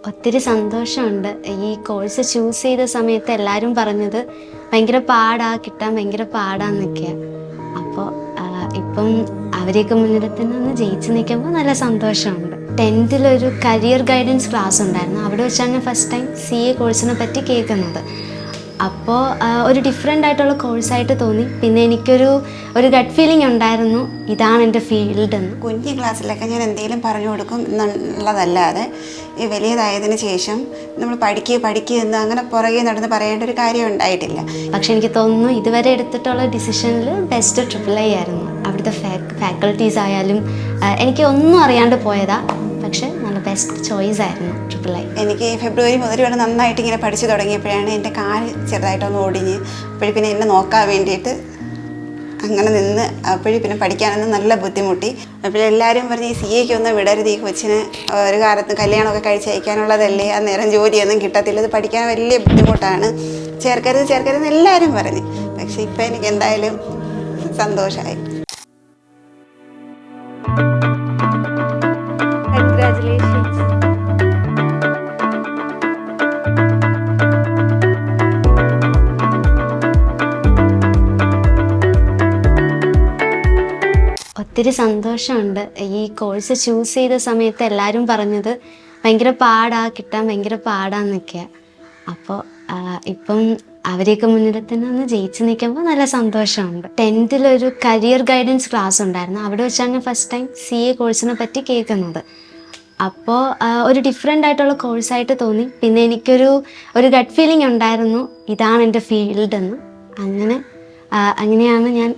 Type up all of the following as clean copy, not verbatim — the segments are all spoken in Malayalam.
ഒത്തിരി സന്തോഷമുണ്ട്. ഈ കോഴ്സ് ചൂസ് ചെയ്ത സമയത്ത് എല്ലാവരും പറഞ്ഞത് ഭയങ്കര പാടാ, കിട്ടാൻ ഭയങ്കര പാടാന്നൊക്കെയാ. അപ്പോൾ ഇപ്പം അവരെയൊക്കെ മുൻനിർത്തി നിന്ന് ജയിച്ച് നിൽക്കുമ്പോൾ നല്ല സന്തോഷമുണ്ട്. 10th കരിയർ ഗൈഡൻസ് ക്ലാസ് ഉണ്ടായിരുന്നു. അവിടെ വെച്ചാണ് ഞാൻ ഫസ്റ്റ് ടൈം CA കോഴ്സിനെ പറ്റി കേൾക്കുന്നത്. അപ്പോൾ ഒരു ഡിഫറെൻ്റ് ആയിട്ടുള്ള കോഴ്സായിട്ട് തോന്നി. പിന്നെ എനിക്കൊരു ഗട്ട് ഫീലിംഗ് ഉണ്ടായിരുന്നു, ഇതാണ് എൻ്റെ ഫീൽഡ് എന്ന്. കുഞ്ഞു ക്ലാസ്സിലൊക്കെ ഞാൻ എന്തെങ്കിലും പറഞ്ഞു കൊടുക്കും എന്നുള്ളതല്ലാതെ ഈ വലിയതായതിനു ശേഷം നമ്മൾ പഠിക്കുക എന്ന് അങ്ങനെ പുറകെ നടന്ന് പറയേണ്ട ഒരു കാര്യം ഉണ്ടായിട്ടില്ല. പക്ഷെ എനിക്ക് തോന്നുന്നു ഇതുവരെ എടുത്തിട്ടുള്ള ഡിസിഷനിൽ ബെസ്റ്റ് AAA ആയിരുന്നു. അവിടുത്തെ ഫാക്കൽറ്റീസ് ആയാലും എനിക്ക് ഒന്നും അറിയാണ്ട് പോയതാ, പക്ഷെ നല്ല ബെസ്റ്റ് ചോയ്സ് ആയിരുന്നു AAA. എനിക്ക് ഫെബ്രുവരി മുതൽ ഇവിടെ നന്നായിട്ട് ഇങ്ങനെ പഠിച്ചു തുടങ്ങിയപ്പോഴാണ് എൻ്റെ കാല് ചെറുതായിട്ടൊന്ന് ഒടിഞ്ഞ്, അപ്പോഴും പിന്നെ എന്നെ നോക്കാൻ വേണ്ടിയിട്ട് അങ്ങനെ നിന്ന് അപ്പോഴും പിന്നെ പഠിക്കാനൊന്നും നല്ല ബുദ്ധിമുട്ടി. അപ്പോഴെല്ലാവരും പറഞ്ഞ് ഈ CAക്ക് ഒന്നും വിടരുത്, ഈ കൊച്ചിന് ഒരു കാലത്ത് കല്യാണമൊക്കെ കഴിച്ച് അയക്കാനുള്ളതല്ലേ, അന്നേരം ജോലിയൊന്നും കിട്ടത്തില്ല, ഇത് പഠിക്കാൻ വലിയ ബുദ്ധിമുട്ടാണ്, ചേർക്കരുതെന്ന് എല്ലാവരും പറഞ്ഞു. പക്ഷെ ഇപ്പം എനിക്ക് എന്തായാലും സന്തോഷമായി. കൺഗ്രാജുലേഷൻസ്. ഒത്തിരി സന്തോഷമുണ്ട്. ഈ കോഴ്സ് ചൂസ് ചെയ്ത സമയത്ത് എല്ലാവരും പറഞ്ഞത് ഭയങ്കര പാടാ, കിട്ടാൻ ഭയങ്കര പാടാന്നൊക്കെയാ. അപ്പോൾ ഇപ്പം അവരെയൊക്കെ മുൻനിർത്തി നിന്ന് ജയിച്ച് നിൽക്കുമ്പോൾ നല്ല സന്തോഷമുണ്ട്. 10th കരിയർ ഗൈഡൻസ് ക്ലാസ് ഉണ്ടായിരുന്നു. അവിടെ വെച്ചാണ് ഞാൻ ഫസ്റ്റ് ടൈം CA കോഴ്സിനെ പറ്റി കേൾക്കുന്നത്. അപ്പോൾ ഒരു ഡിഫറെൻ്റ് ആയിട്ടുള്ള കോഴ്സായിട്ട് തോന്നി. പിന്നെ എനിക്കൊരു ഗട്ട് ഫീലിംഗ് ഉണ്ടായിരുന്നു, ഇതാണ് എൻ്റെ ഫീൽഡ് എന്ന്. അങ്ങനെയാണ് ഞാൻ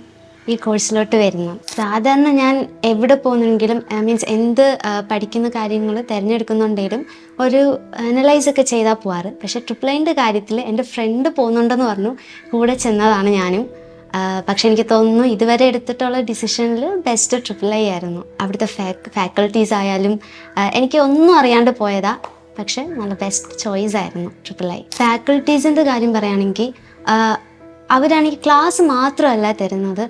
ഈ കോഴ്സിലോട്ട് വരുന്നത്. സാധാരണ ഞാൻ എവിടെ പോകുന്നെങ്കിലും മീൻസ് എന്ത് പഠിക്കുന്ന കാര്യങ്ങൾ തിരഞ്ഞെടുക്കുന്നുണ്ടെങ്കിലും ഒരു അനലൈസൊക്കെ ചെയ്താൽ പോവാറ്. പക്ഷേ AAAൻ്റെ കാര്യത്തിൽ എൻ്റെ ഫ്രണ്ട് പോകുന്നുണ്ടെന്ന് പറഞ്ഞു, കൂടെ ചെന്നതാണ് ഞാനും. പക്ഷെ എനിക്ക് തോന്നുന്നു ഇതുവരെ എടുത്തിട്ടുള്ള ഡിസിഷനിൽ ബെസ്റ്റ് AAA ആയിരുന്നു. അവിടുത്തെ ഫാക്കൽറ്റീസ് ആയാലും എനിക്ക് ഒന്നും അറിയാണ്ട് പോയതാ, പക്ഷെ നല്ല ബെസ്റ്റ് ചോയ്സ് ആയിരുന്നു AAA. ഫാക്കൽറ്റീസിൻ്റെ കാര്യം പറയുകയാണെങ്കിൽ അവരാണെങ്കിൽ ക്ലാസ് മാത്രമല്ല തരുന്നത്,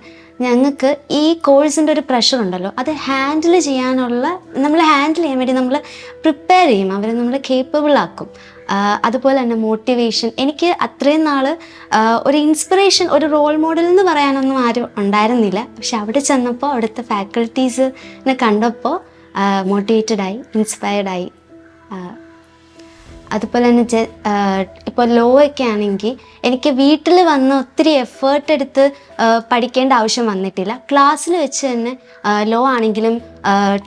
ഞങ്ങൾക്ക് ഈ കോഴ്സിൻ്റെ ഒരു പ്രഷർ ഉണ്ടല്ലോ, അത് ഹാൻഡിൽ ചെയ്യാൻ വേണ്ടി നമ്മൾ പ്രിപ്പയർ ചെയ്യും. അവർ നമ്മളെ കേപ്പബിൾ ആക്കും. അതുപോലെ തന്നെ മോട്ടിവേഷൻ. എനിക്ക് അത്രയും നാൾ ഒരു ഇൻസ്പിറേഷൻ, ഒരു റോൾ മോഡൽ എന്ന് പറയാനൊന്നും ആരും ഉണ്ടായിരുന്നില്ല. പക്ഷെ അവിടെ ചെന്നപ്പോൾ അവിടുത്തെ ഫാക്കൽറ്റീസിനെ കണ്ടപ്പോൾ മോട്ടിവേറ്റഡായി, ഇൻസ്പയർഡായി. അതുപോലെ തന്നെ ഇപ്പോൾ ലോ ഒക്കെ ആണെങ്കിൽ എനിക്ക് വീട്ടിൽ വന്ന് ഒത്തിരി എഫേർട്ട് എടുത്ത് പഠിക്കേണ്ട ആവശ്യം വന്നിട്ടില്ല. ക്ലാസ്സിൽ വെച്ച് തന്നെ ലോ ആണെങ്കിലും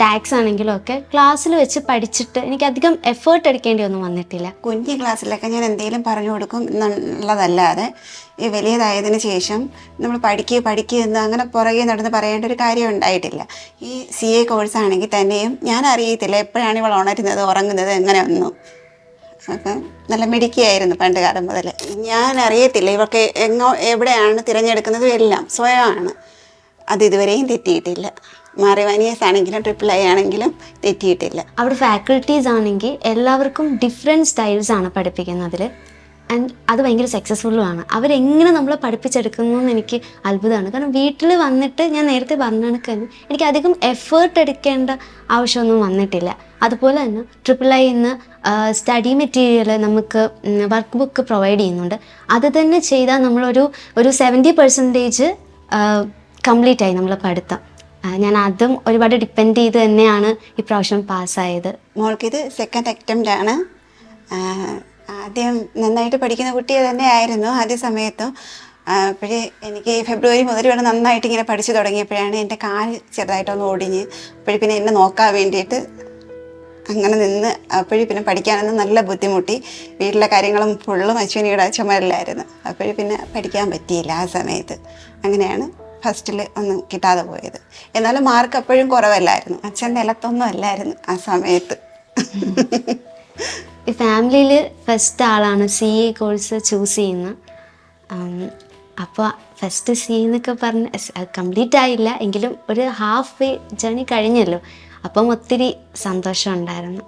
ടാക്സ് ആണെങ്കിലും ഒക്കെ ക്ലാസ്സിൽ വെച്ച് പഠിച്ചിട്ട് എനിക്ക് അധികം എഫേർട്ട് എടുക്കേണ്ടി ഒന്നും വന്നിട്ടില്ല. കുഞ്ഞു ക്ലാസ്സിലൊക്കെ ഞാൻ എന്തെങ്കിലും പറഞ്ഞു കൊടുക്കും എന്നുള്ളതല്ലാതെ ഈ വലിയതായതിനു ശേഷം നമ്മൾ പഠിക്കുക എന്ന് അങ്ങനെ പുറകെ നടന്ന് പറയേണ്ട ഒരു കാര്യം ഉണ്ടായിട്ടില്ല. ഈ CA കോഴ്സാണെങ്കിൽ തന്നെയും ഞാൻ അറിയത്തില്ല എപ്പോഴാണ് ഇവൾ ഉണരുന്നത്, ഉറങ്ങുന്നത്, എങ്ങനെ ഒന്നും. അപ്പം നല്ല മിടുക്കിയായിരുന്നു പണ്ട് കാലം മുതൽ. ഞാൻ അറിയത്തില്ല ഇവർക്ക് എവിടെയാണ് തിരഞ്ഞെടുക്കുന്നതും എല്ലാം സ്വയമാണ്. അത് ഇതുവരെയും തെറ്റിയിട്ടില്ല. മാറിവാനിയസ് ആണെങ്കിലും AAA ആണെങ്കിലും തെറ്റിയിട്ടില്ല. അവിടെ ഫാക്കൽറ്റീസ് ആണെങ്കിൽ എല്ലാവർക്കും ഡിഫറെൻറ്റ് സ്റ്റൈൽസാണ് പഠിപ്പിക്കുന്നതിൽ. ആൻഡ് അത് ഭയങ്കര സക്സസ്ഫുള്ളുമാണ്. അവരെങ്ങനെ നമ്മളെ പഠിപ്പിച്ചെടുക്കുന്നു എന്ന് എനിക്ക് അത്ഭുതമാണ്. കാരണം വീട്ടിൽ വന്നിട്ട് ഞാൻ നേരത്തെ പറഞ്ഞ കണക്ക് എനിക്ക് അധികം എഫേർട്ട് എടുക്കേണ്ട ആവശ്യമൊന്നും വന്നിട്ടില്ല. അതുപോലെ തന്നെ AAAന്ന് സ്റ്റഡി മെറ്റീരിയൽ നമുക്ക് വർക്ക് ബുക്ക് പ്രൊവൈഡ് ചെയ്യുന്നുണ്ട്. അത് തന്നെ ചെയ്താൽ നമ്മളൊരു 70% കംപ്ലീറ്റ് ആയി നമ്മളെ പഠിത്തം. ഞാൻ അതും ഒരുപാട് ഡിപ്പെൻഡ് ചെയ്ത് തന്നെയാണ് ഇപ്രാവശ്യം പാസ്സായത്. മോൾക്കിത് സെക്കൻഡ് അറ്റംപ്റ്റ് ആണ്. ആദ്യം നന്നായിട്ട് പഠിക്കുന്ന കുട്ടിയെ തന്നെ ആയിരുന്നു ആദ്യ സമയത്തും. അപ്പോഴേ എനിക്ക് ഫെബ്രുവരി മുതൽ ഇവിടെ നന്നായിട്ട് ഇങ്ങനെ പഠിച്ചു തുടങ്ങിയപ്പോഴാണ് എൻ്റെ കാല് ചെറുതായിട്ടൊന്ന് ഒടിഞ്ഞ്, അപ്പോഴും പിന്നെ എന്നെ നോക്കാൻ വേണ്ടിയിട്ട് അങ്ങനെ നിന്ന് അപ്പോഴും പിന്നെ പഠിക്കാനൊന്നും നല്ല ബുദ്ധിമുട്ടി. വീട്ടിലെ കാര്യങ്ങളും ഫുള്ളും അശ്വിനിയുടെ ചുമലിലായിരുന്നു. അപ്പോഴും പിന്നെ പഠിക്കാൻ പറ്റിയില്ല ആ സമയത്ത്. അങ്ങനെയാണ് ഫസ്റ്റിൽ ഒന്നും കിട്ടാതെ പോയത്. എന്നാലും മാർക്ക് അപ്പോഴും കുറവല്ലായിരുന്നു. അച്ഛൻ നിലത്തൊന്നും അല്ലായിരുന്നു ആ സമയത്ത്. ഈ ഫാമിലിയിൽ ഫസ്റ്റ് ആളാണ് CA കോഴ്സ് ചൂസ് ചെയ്യുന്നത്. അപ്പോൾ ഫസ്റ്റ് CA എന്നൊക്കെ പറഞ്ഞ് കംപ്ലീറ്റ് ആയില്ല എങ്കിലും ഒരു ഹാഫ് വേ ജേണി കഴിഞ്ഞല്ലോ. അപ്പം ഒത്തിരി സന്തോഷം ഉണ്ടായിരുന്നു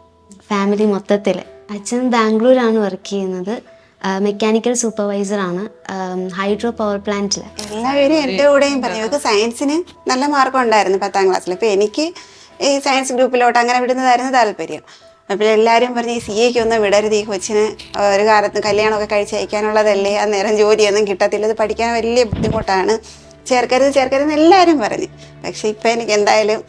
ഫാമിലി മൊത്തത്തിൽ. അച്ഛൻ ബാംഗ്ലൂരാണ് വർക്ക് ചെയ്യുന്നത്. മെക്കാനിക്കൽ സൂപ്പർവൈസറാണ് ഹൈഡ്രോ പവർ പ്ലാന്റിൽ. എല്ലാവരും എൻ്റെ കൂടെയും പറഞ്ഞു ഇവർക്ക് സയൻസിന് നല്ല മാർക്കുണ്ടായിരുന്നു 10th ക്ലാസ്സിൽ. അപ്പോൾ എനിക്ക് ഈ സയൻസ് ഗ്രൂപ്പിലോട്ട് അങ്ങനെ വിടുന്നതായിരുന്നു താല്പര്യം. അപ്പോഴെല്ലാവരും പറഞ്ഞ് ഈ സി എക്ക് ഒന്നും വിടരുത്, ഈ കൊച്ചിന് ഒരു കാലത്ത് കല്യാണമൊക്കെ കഴിച്ച് അയക്കാനുള്ളതല്ലേ, അന്നേരം ജോലിയൊന്നും കിട്ടത്തില്ല, ഇത് പഠിക്കാൻ വലിയ ബുദ്ധിമുട്ടാണ്, ചേർക്കരുതെന്ന് എല്ലാവരും പറഞ്ഞു. പക്ഷെ ഇപ്പം എനിക്ക് എന്തായാലും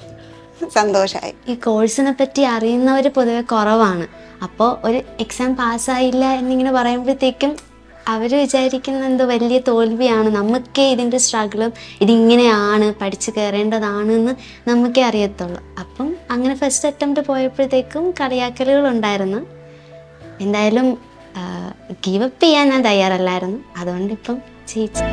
സന്തോഷമായി. ഈ കോഴ്സിനെ പറ്റി അറിയുന്നവർ പൊതുവെ കുറവാണ്. അപ്പോൾ ഒരു എക്സാം പാസ്സായില്ല എന്നിങ്ങനെ പറയുമ്പോഴത്തേക്കും അവർ വിചാരിക്കുന്ന എന്തോ വലിയ തോൽവിയാണ്, നമുക്കേ ഇതിൻ്റെ സ്ട്രഗിളും ഇതിങ്ങനെയാണ് പഠിച്ച് കയറേണ്ടതാണെന്ന് നമുക്കേ അറിയത്തുള്ളൂ. അപ്പം അങ്ങനെ ഫസ്റ്റ് അറ്റംപ്റ്റ് പോയപ്പോഴത്തേക്കും കളിയാക്കലുകളുണ്ടായിരുന്നു. എന്തായാലും ഗീവപ്പ് ചെയ്യാൻ ഞാൻ തയ്യാറല്ലായിരുന്നു, അതുകൊണ്ടിപ്പം ജയിച്ചു.